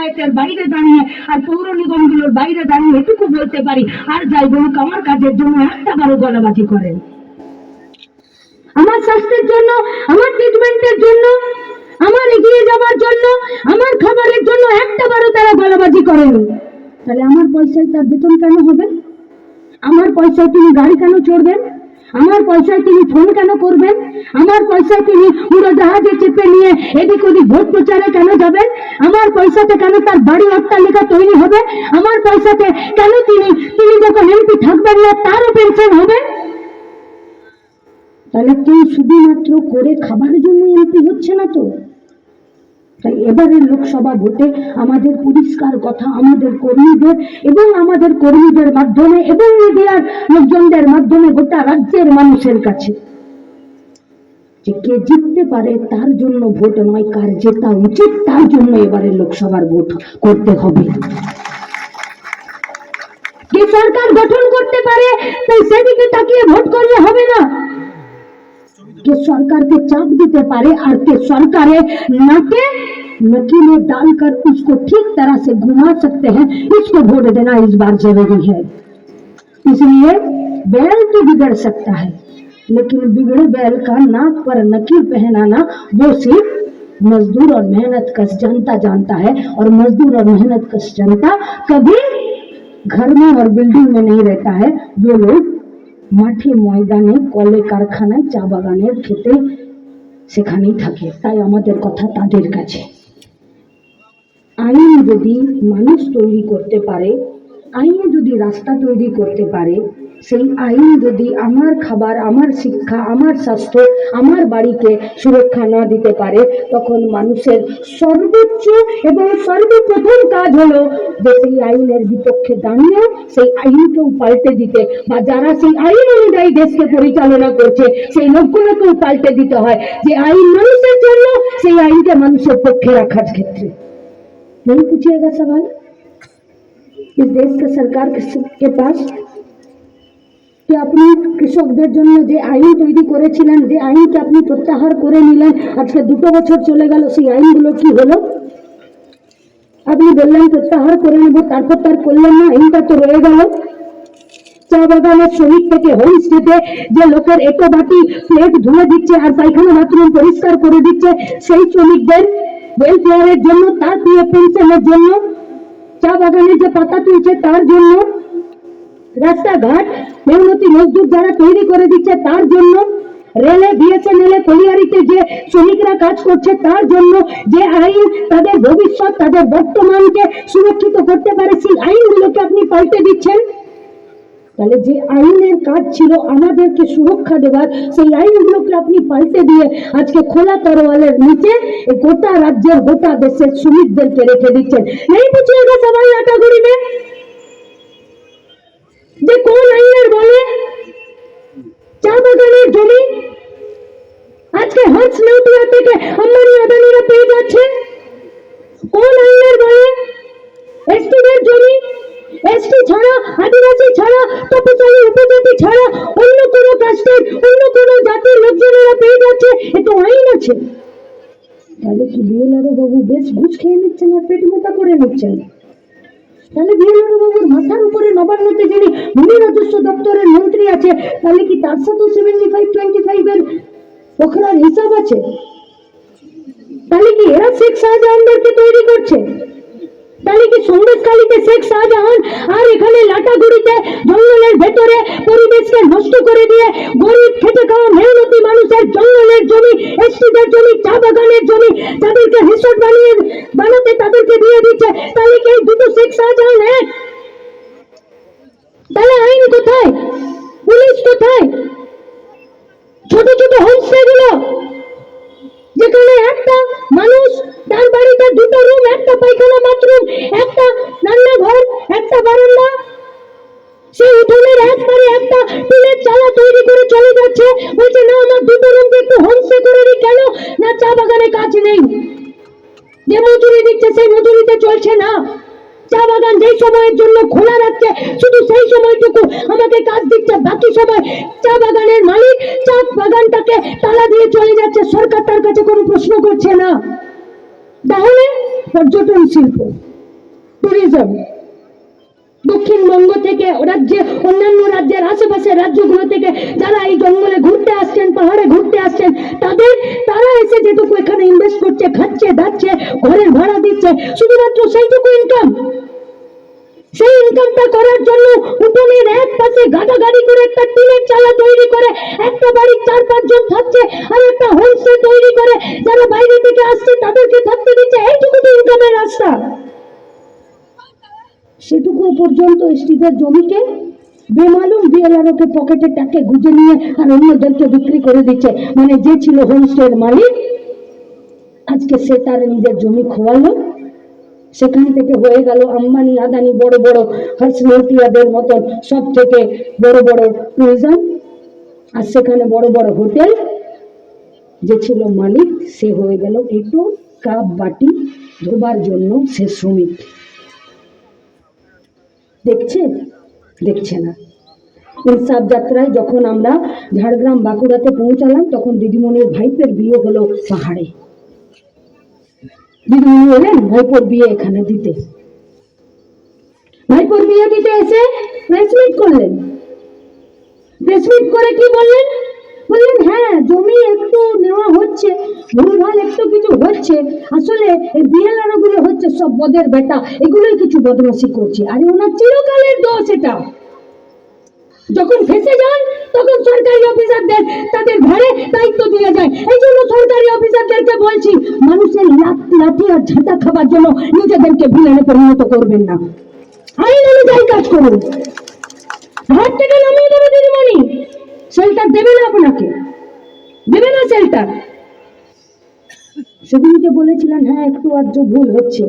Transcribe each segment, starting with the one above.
পঞ্চায়েতের বাইরে দাঁড়িয়ে আর পৌর নিগমগুলোর বাইরে দাঁড়িয়ে এটুকু বলতে পারি, আর যাই বলুক আমার কাজের জন্য একটা বারো গলাবাজি করেন, আমার স্বাস্থ্যের জন্য, আমার ট্রিটমেন্টের জন্য, আমার এগিয়ে যাওয়ার জন্য, আমার খাবারের জন্য একটা বারো তারা গলাবাজি করেন, তাহলে আমার পয়সায় তার বেতন কেন হবে? আমার পয়সায় তিনি গাড়ি কেন চড়বেন? আমার পয়সায় তিনি ফোন কেন করবেন? আমার পয়সায় তিনি উড়োজাহাজে চেপে নিয়ে এদিক ওদিক ভোট প্রচারে কেন যাবেন? আমার পয়সাতে কেন তার বাড়ি অট্টালিকা তৈরি হবে? আমার পয়সাতে কেন তিনি যখন এমপি থাকবেন না তারও পেনশন হবে? তাহলে কেউ শুধুমাত্র করে খাবার জন্য এমপি হচ্ছে না তো। তাই এবারের লোকসভা ভোটে আমাদের পরিষ্কার কথা আমাদের কর্মীদের এবং আমাদের কর্মীদের মাধ্যমে এবং মিডিয়ার লোকজনদের মাধ্যমে গোটা রাজ্যের মানুষের কাছে যে কে জিততে পারে তার জন্য ভোট নয়, কার জেতা উচিত তার জন্য এবারে লোকসভার ভোট করতে হবে। কে সরকার গঠন করতে পারে তাই সেদিকে তাকিয়ে ভোট করলে হবে না। কে सरकारকে চাপ দিতে পারে আর কে सरकारे नाके नकीले डालकर उसको ठीक तरह से घुमा सकते हैं, इसको वोट देना इस बार जरूरी है। इसलिए बैल तो बिगड़ सकता है लेकिन बिगड़े बैल का नाक पर नकील पहनाना वो सिर्फ मजदूर और मेहनत कश जनता जानता है, और मजदूर और मेहनत कश जनता कभी घर में और बिल्डिंग में नहीं रहता है। वो लोग মাঠে ময়দানে কলে কারখানায় চা বাগানের খেতে সেখানেই থাকে। তাই আমাদের কথা তাদের কাছে, আইন যদি মানুষ তৈরি করতে পারে, আইন যদি রাস্তা তৈরি করতে পারে, সেই আইন যদি আমার খাবার, আমার শিক্ষা, আমার স্বাস্থ্য, আমার বাড়িকে সুরক্ষা না দিতে পারে, তখন মানুষের সর্বোচ্চ এবং সর্বপ্রথম কাজ হলো যে সেই আইনের বিপক্ষে দাঁড়িয়ে সেই আইনকেও পাল্টে দিতে, বা যারা সেই আইন অনুযায়ী দেশকে পরিচালনা করছে সেই লোকগুলোকেও পাল্টে দিতে হয়। যে আইন মানুষের জন্য, সেই আইনকে মানুষের পক্ষে রাখার ক্ষেত্রে। नहीं पूछिएगा सवाल इस देश के सरकार के पास कि আপনি কৃষকদের জন্য যে আইন তৈরি করেছিলেন, যে আইনকে আপনি প্রত্যাহার করে নিলেন, আজকে 2 বছর চলে গেল, সেই আইনগুলো কি হলো? আপনি বললেন প্রত্যাহার করে নেব, তারপর তার করলেন না, আইনটা তো রয়ে গেল। চা বাগানের শ্রমিক থেকে হোমস্টেতে যে লোকের এটো বাটি প্লেট ধুয়ে দিচ্ছে আর পায়খানা বাথরুম পরিষ্কার করে দিচ্ছে, সেই শ্রমিকদের ওয়েলফেয়ারের জন্য, তার পিএফ পেনশনের জন্য, চা বাগানের যে পাতা তুলছে তার জন্য, রাস্তাঘাট মেহনতি মজদুর যারা তৈরি করে দিচ্ছে তার জন্য, রেলে বিএসএনএল কলিয়ারিতে যে শ্রমিকরা কাজ করছে তার জন্য, যে আইন তাদের ভবিষ্যৎ, তাদের বর্তমানকে সুরক্ষিত করতে পারে, সেই আইনগুলোকে আপনি পাল্টে দিচ্ছেন। তাহলে যে আইনের কাজ ছিল আমাদেরকে সুরক্ষা দেওয়ার, সেই আইনগুলোকে আপনি পাল্টে দিয়ে আজকে খোলা তরোয়ালের নিচে গোটা রাজ্যের, গোটা দেশের শ্রমিকদেরকে রেখে দিচ্ছেন। नहीं पूछिएगा सवाल लाटाগুড়ি में যে কোন আইনের বলে চা বাগানের জমি আজকে হর্স নেউটিয়া থেকে আম্বানি আদানিরা পেয়ে যাচ্ছে? কোন আইনের বলে এসটিদের জমি, এসটি ছাড়া, আদিবাসী ছাড়া, তপশিলি উপজাতি ছাড়া অন্য কোনো কাস্টের, অন্য কোনো জাতির লোকজনেরা পেয়ে যাচ্ছে? এ তো আইন আছে। তাহলে কি বিএলআরও বাবু বেশ ঘুষ খেয়ে নিচ্ছেন আর পেট মোটা করে নিচ্ছেন? তাহলে বিএলআরও বাবুর মাথার উপরে নবান্নতে যিনি ভূমি রাজস্ব দপ্তরের মন্ত্রী আছে, তাহলে কি তার সাথেও 75-25 এর ওখানের হিসাব আছে? তাহলে কি এরা শেখ শাহজাহানদেরকে তৈরি করছে? তাহলে কি সন্দেশখালীতে শেখ শাহজাহান আর এখানে লাটাগুড়িতে জঙ্গলের ভেতরে পরিবেশকে নষ্ট করে দিয়ে গরিব খেটে খাওয়া মেহনতি মানুষের জঙ্গলের জমি, এসটিদের জমি, চা বাগানের জমি তাদেরকে রিসোর্ট বানাতে তাদেরকে দিয়ে দিচ্ছে? তাহলে কি এই দুটো শেখ শাহজাহান এক? তাহলে আইন কোথায়? পুলিশ কোথায়? ছোট ছোট হোমস্টেগুলো যেখানে একটা মানুষ তার বাড়িতে 2টো রুম, একটা পায়খানা বাথরুম, একটা রান্নাঘর, একটা বারান্দা, সেই উঠোনের একবারে একটা টিনের চালা তৈরি করে চলে যাচ্ছে, বলছে না আমার 2টো রুমকে একটু হোমস্টে করে দিই। কেন না? চা বাগানে কাজ নেই, যে মজুরি দিচ্ছে সেই মজুরিতে চলছে না। চা বাগান যেই সময়ের জন্য খোলা রাখছে শুধু সেই সময়টুকু আমাকে কাজ দিচ্ছে, বাকি সময় চা বাগানের মালিক চা বাগানটাকে তালা দিয়ে চলে যাচ্ছে, সরকার তার কাছে কোনো প্রশ্ন করছে না। তাহলে পর্যটন শিল্প ট্যুরিজম দক্ষিণবঙ্গ থেকে রাজ্যে অন্যান্য রাজ্যের আশেপাশের রাজ্যগুলো থেকে যারা এই জঙ্গলে ঘুরতে আসছেন, পাহাড়ে ঘুরতে আসছেন, তারা এসে যেটুকু এখানে ইনভেস্ট করছে, খাচ্ছে দাচ্ছে, ঘরের ভাড়া দিচ্ছে, শুধুমাত্র সেইটুকু ইনকাম। সেই ইনকামটা করার জন্য উঠোনের এক পাশে গাড়ি করে একটা টিনের চালা তৈরি করে একটা বাড়ির 4-5 জন থাকছে, আর একটা হোমস্টে তৈরি করে যারা বাইরে থেকে আসছে তাদেরকে থাকতে দিচ্ছে। এইটুকু তো ইনকামের রাস্তা। সেটুকু পর্যন্ত স্ত্রীদের জমিকে বেমালুম বিএলআরওকে পকেটে টাকে গুজে নিয়ে আর অন্যদেরকে বিক্রি করে দিচ্ছে। মানে যে ছিল হোমস্টের মালিক, আজকে সে তার নিজের জমি খোয়ালো, সেখান থেকে হয়ে গেল আম্বানি আদানি বড় বড় হর্ষমন্ত্রীদের মতন সব থেকে বড় বড় ট্যুরিজম, আর সেখানে বড় বড় হোটেল। যে ছিল মালিক সে হয়ে গেল একটু কাপ বাটি ধোবার জন্য সে শ্রমিক। দেখছে? দেখছে না। ইনসাফ যাত্রায় যখন আমরা ঝাড়গ্রাম বাঁকুড়াতে পৌঁছালাম, তখন দিদিমণির ভাইপের বিয়ে হলো পাহাড়ে। দিদিমণি এলেন ভাইপোর বিয়ে এখানে দিতে। ভাইপোর বিয়ে দিতে এসে প্রেস মিট করলেন। প্রেস মিট করে কি বললেন? বললেন হ্যাঁ জমি একটু নেওয়া হচ্ছে, ভুলভাল একটু কিছু হচ্ছে, আসলে এই বিএলআরও গুলো হচ্ছে সব বদের বেটা, এগুলোই কিছু বদমাশি করছে। আরে ওনার চিরকালের দোষ এটা। যখন ফেসে যান তখন সরকারি অফিসারদের তাদের ঘরে দায়িত্ব দিয়ে যায়। এই জন্য সরকারি অফিসারদেরকে বলছি, মানুষের লাঠি আর ঝাঁটা খাবার জন্য নিজেদেরকে ভিলেনে পরিণত করবেন না, আইন অনুযায়ী কাজ করুন। ঘর থেকে নামিয়ে দেবে দিদিমণি, শেল্টার দেবে না, আপনাকে দেবে না শেল্টার। সেদিনকে বলেছিলেন হ্যাঁ একটু আধটু ভুল হচ্ছে,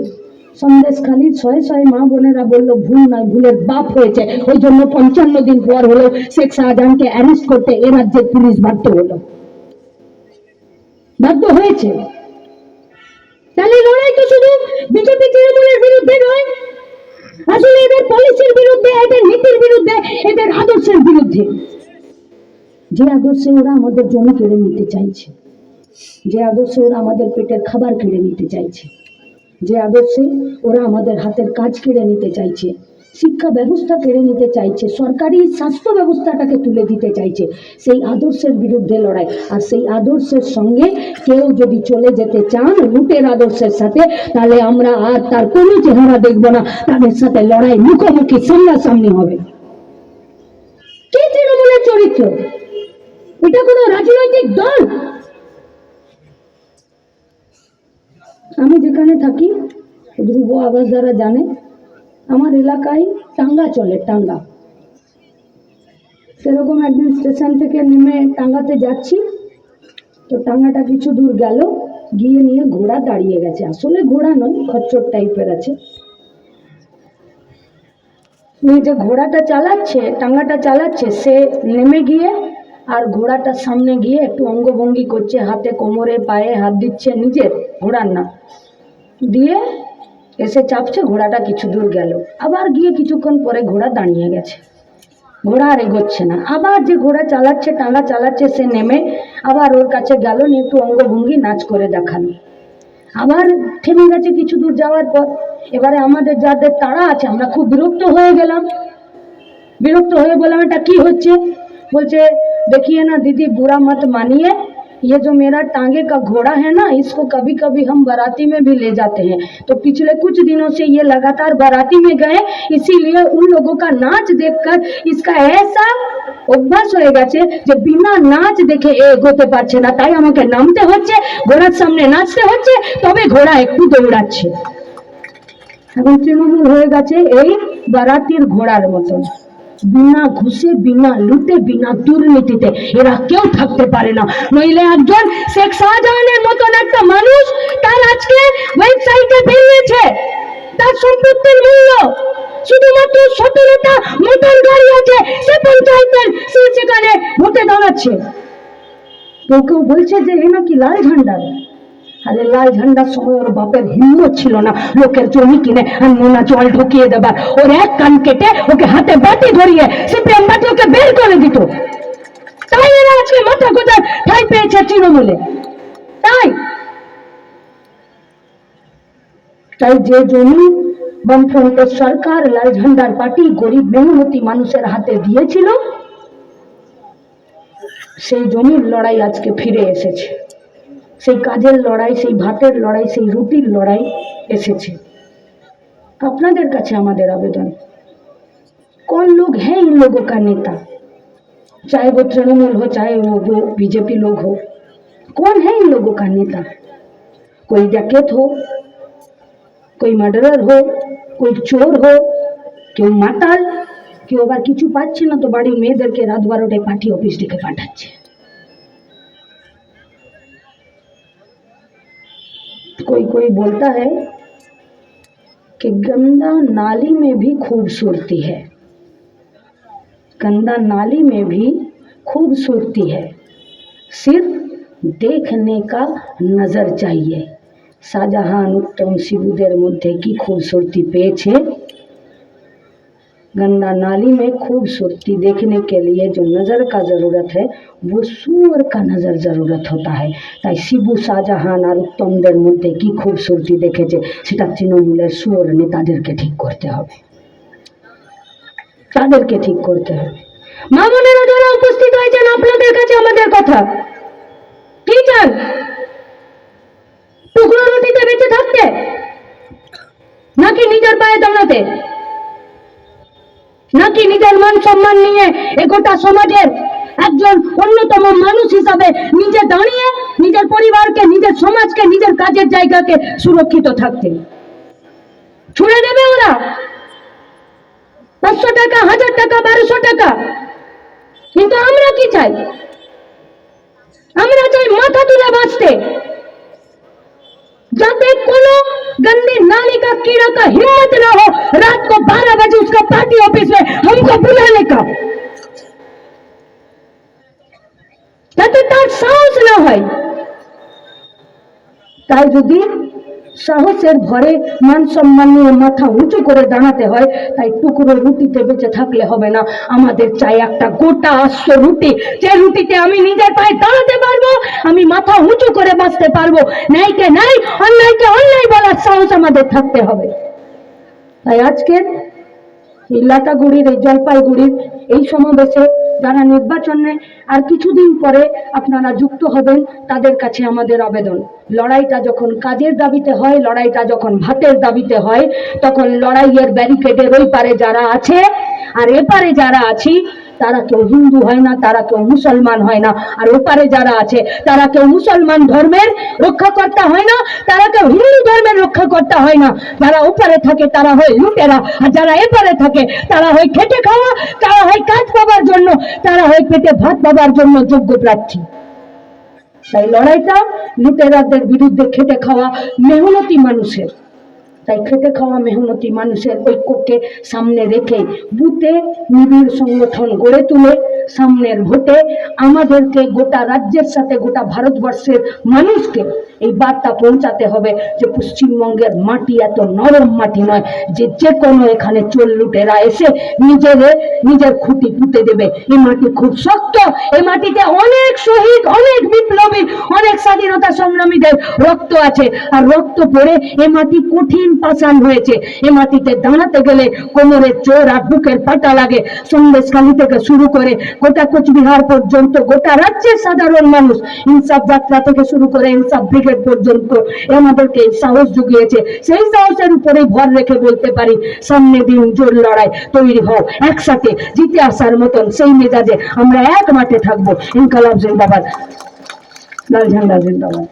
সন্দেশখালীর শয়ে শয়ে মা বোনেরা বললো ভুল নয়, ভুলের বাপ হয়েছে, ওই জন্য 55 দিন পর হলো শেখ শাহজাহানকে অ্যারেস্ট করতে এ রাজ্যের পুলিশ বাধ্য হয়েছে। তাহলে লড়াই তো শুধু বিজেপি তৃণমূলের বিরুদ্ধে নয়, আসলে এদের পলিসির বিরুদ্ধে, এদের নীতির বিরুদ্ধে, এদের আদর্শের বিরুদ্ধে। যে আদর্শে ওরা আমাদের জমি কেড়ে নিতে চাইছে, যে আদর্শে ওরা আমাদের পেটের খাবার কেড়ে নিতে চাইছে, যে আদর্শে ওরা আমাদের হাতের কাজ কেড়ে নিতে চাইছে, শিক্ষা ব্যবস্থা কেড়ে নিতে চাইছে, সরকারি স্বাস্থ্য ব্যবস্থাটাকে তুলে দিতে চাইছে, সেই আদর্শের বিরুদ্ধে লড়াই। আর সেই আদর্শের সঙ্গে কেউ যদি চলে যেতে চান লুটের আদর্শের সাথে, তাহলে আমরা আর তার কোনো চেহারা দেখবো না, তাদের সাথে লড়াই মুখোমুখি সামনাসামনি হবে। কি তৃণমূলের চরিত্র? এটা কোনো রাজনৈতিক দল? আমি যেখানে থাকি, ধ্রুব আবাস যারা জানে, আমার এলাকায় টাঙ্গা চলে, টাঙ্গা। সেরকম একদিন স্টেশন থেকে নেমে টাঙ্গাতে যাচ্ছি, তো টাঙ্গাটা কিছু দূর গেল, গিয়ে নিয়ে ঘোড়া দাঁড়িয়ে গেছে। আসলে ঘোড়া নয়, খচ্চর টাইপের আছে। যে ঘোড়াটা চালাচ্ছে, টাঙ্গাটা চালাচ্ছে, সে নেমে গিয়ে আর ঘোড়াটার সামনে গিয়ে একটু অঙ্গভঙ্গি করছে, হাতে কোমরে পায়ে হাত দিচ্ছে, নিজের ঘোড়ার না দিয়ে এসে চাপছে। ঘোড়াটা কিছু দূর গেল, আবার গিয়ে কিছুক্ষণ পরে ঘোড়া দাঁড়িয়ে গেছে, ঘোড়া আর এগোচ্ছে না। আবার যে ঘোড়া চালাচ্ছে, টাঙ্গা চালাচ্ছে, সে নেমে আবার ওর কাছে গেল, নিয়ে একটু অঙ্গভঙ্গি নাচ করে দেখালো, আবার থেমে গেছে কিছু দূর যাওয়ার পর। এবারে আমাদের যাদের তাড়া আছে, আমরা খুব বিরক্ত হয়ে গেলাম। বিরক্ত হয়ে বললাম এটা কি হচ্ছে? बोलते देखिए ना दीदी बुरा मत मानिए, ये जो मेरा टांगे का घोड़ा है ना, इसको कभी कभी हम बाराती में भी ले जाते हैं। तो पिछले कुछ दिनों से ये लगातार बाराती में गए, इसीलिए उन लोगों का नाच देखकर इसका ऐसा অভ্যাস হয়ে গেছে যে বিনা নাচ দেখে এগোতে পারছে না, তাই আমাকে নামতে হচ্ছে, ঘোড়ার সামনে নাচতে হচ্ছে, তবে ঘোড়া একটু দৌড়াচ্ছে। এখন তৃণমূল হয়ে গেছে এই বারাতির ঘোড়ার মতন, বিনা ঘুষে, বিনা লুটে, বিনা দুর্নীতিতে এরা কেউ থাকতে পারে না। নইলে একজন শেখ শাহজাহানের মতন একটা মানুষ, তার আজকে ওয়েবসাইটে বেরিয়েছে তার সম্পত্তির মূল্য শুধুমাত্র 17টা মোটর গাড়ি আছে, সে পঞ্চায়েতের সেখানে ভোটে দাঁড়াচ্ছে। কেউ কেউ বলছে যে এ নাকি লাল ঝান্ডা। আরে লাল ঝান্ডার সময় ওর বাপের হিম্মত ছিল না লোকের জমি কিনে আর নোনা জল ঢুকিয়ে দেবার। ওর এক কান কেটে ওকে হাতে বাটি ধরিয়ে সিপিএম পার্টি ওকে বের করে দিত। তাই এরা আজকে মাথা গোজার ঠাঁই পেয়েছে তৃণমূলে। তাই যে জমি বামফ্রন্টের সরকার, লাল ঝান্ডার পার্টি গরিব মেহনতি মানুষের হাতে দিয়েছিল, সেই জমির লড়াই আজকে ফিরে এসেছে, সেই কাজের লড়াই, সেই ভাতের লড়াই, সেই রুটির লড়াই এসেছে। আপনাদের কাছে আমাদের আবেদন, कौन लोग हैं इन लोगों का नेता, चाहे वो तृणमूल हो चाहे वो बीजेपी लोग हो, कौन है इन लोगों का नेता? कोई डकैत हो, कोई मर्डरर हो, कोई चोर हो, কেউ মাতাল, কেউ আবার কিছু পাচ্ছে না তো বাড়ির মেয়েদেরকে রাত 12টায় পার্টি অফিস ডেকে পাঠাচ্ছে। कोई बोलता है कि गंदा नाली में भी खूबसूरती है, गंदा नाली में भी खूबसूरती है, सिर्फ देखने का नजर चाहिए। शाहजहां उत्तम शिबुदेर मध्य की खूबसूरती पेয়েছে, गंदा नाली में खूबसूरती देखने के लिए जो नज़र का ज़रूरत है वो सूअर का नज़र ज़रूरत होता है। তাই শিবু শাহজাহান আর উত্তমদের মধ্যে কি খুবসুরতি দেখেছে সেটা তৃণমূলের সুয়র নেতাদেরকে ঠিক করতে হবে, তাদেরকে ঠিক করতে হবে। মা বোনেরা যারা উপস্থিত হয়েছেন, আপনাদের কাছে আমাদের কথা, কি চান? টুকরো রুটিতে বেঁচে থাকতে নাকি নিজের পায়ে দাঁড়াতে, নাকি নিজের মান সম্মান নিয়ে গোটা সমাজের একজন অন্যতম মানুষ হিসাবে নিজে দাঁড়িয়ে নিজের পরিবারকে, নিজের সমাজকে, নিজের কাজের জায়গাকে সুরক্ষিত থাকতে? ছুড়ে দেবে ওরা 500 টাকা, 1000 টাকা, 1200 টাকা। কিন্তু আমরা কি চাই? আমরা চাই মাথা তুলে বাঁচতে, जाते कोनो गंदी नाली का कीड़ा का हिम्मत ना हो रात को 12 बजे उसका पार्टी ऑफिस में हमको बुलाने का, যাতে তার সাহস না হয়। তাই যদি সাহসের ভরে মান সম্মান নিয়ে মাথা উঁচু করে দাঁড়াতে হয়, তাই টুকরো রুটিতে বেঁচে থাকলে হবে না। আমাদের চাই একটা গোটা আস্ত রুটি, যে রুটিতে আমি নিজের পায়ে দাঁড়াতে পারবো, আমি মাথা উঁচু করে বাঁচতে পারবো। ন্যায়কে ন্যায়, অন্যায়কে অন্যায় বলার সাহস আমাদের থাকতে হবে। তাই আজকের এই লাটাগুড়ির, এই জলপাইগুড়ির এই সমাবেশে যারা নির্বাচনে আর কিছুদিন পরে আপনারা যুক্ত হবেন, তাদের কাছে আমাদের আবেদন, লড়াইটা যখন কাজের দাবিতে হয়, লড়াইটা যখন ভাতের দাবিতে হয়, তখন লড়াইয়ের ব্যারিকেডের ওই পারে যারা আছে আর এপারে যারা আছি, তারা কেউ হিন্দু হয় না, তারা কেউ মুসলমান হয় না। আর ওপারে যারা আছে তারা কেউ মুসলমান ধর্মের রক্ষাকর্তা হয় না, তারা কেউ হিন্দু ধর্মের রক্ষাকর্তা হয় না। যারা ওপারে থাকে তারা হয় লুটেরা, আর যারা এপারে থাকে তারা হয় খেটে খাওয়া, তারা হয় কাজ পাবার জন্য, তারা হয় পেটে ভাত পাবার জন্য যোগ্য প্রার্থী। তাই লড়াইটা লুটেরাদের বিরুদ্ধে খেটে খাওয়া মেহনতি মানুষের, তাই খেটে খাওয়া মেহনতি মানুষের ঐক্যকে সামনে রেখে বুথে নিবিড় সংগঠন গড়ে তুলে সামনের ভোটে আমাদেরকে গোটা রাজ্যের সাথে গোটা ভারতবর্ষের মানুষকে এই বার্তা পৌঁছাতে হবে যে পশ্চিমবঙ্গের মাটি এত নরম মাটি নয় যে যে কোনো এখানে চোর লুটেরা এসে নিজের খুঁটি পুঁতে দেবে। এই মাটি খুব শক্ত, এই মাটিতে অনেক শহীদ, অনেক বিপ্লবী, অনেক স্বাধীনতা সংগ্রামীদের রক্ত আছে, আর রক্ত পড়ে এই মাটি কঠিন পাষাণ হয়েছে। এই মাটিতে দাঁড়াতে গেলে কোমরের জোর আর বুকের পাটা লাগে। সন্দেশখালী থেকে শুরু করে গোটা কোচবিহার পর্যন্ত গোটা রাজ্যের সাধারণ মানুষ, ইনসাফ যাত্রা থেকে শুরু করে ইনসাফ ব্রিগেড পর্যন্ত আমাদেরকে সাহস জুগিয়েছে। সেই সাহসের উপরে ভর রেখে বলতে পারি, সামনে দিন জোর লড়াই, তৈরি হও, একসাথে জিতে আসার মতন সেই মেজাজে আমরা এক মাঠে থাকবো। ইনকালাব জিন্দাবাদ, লাল ঝান্ডা জিন্দাবাদ।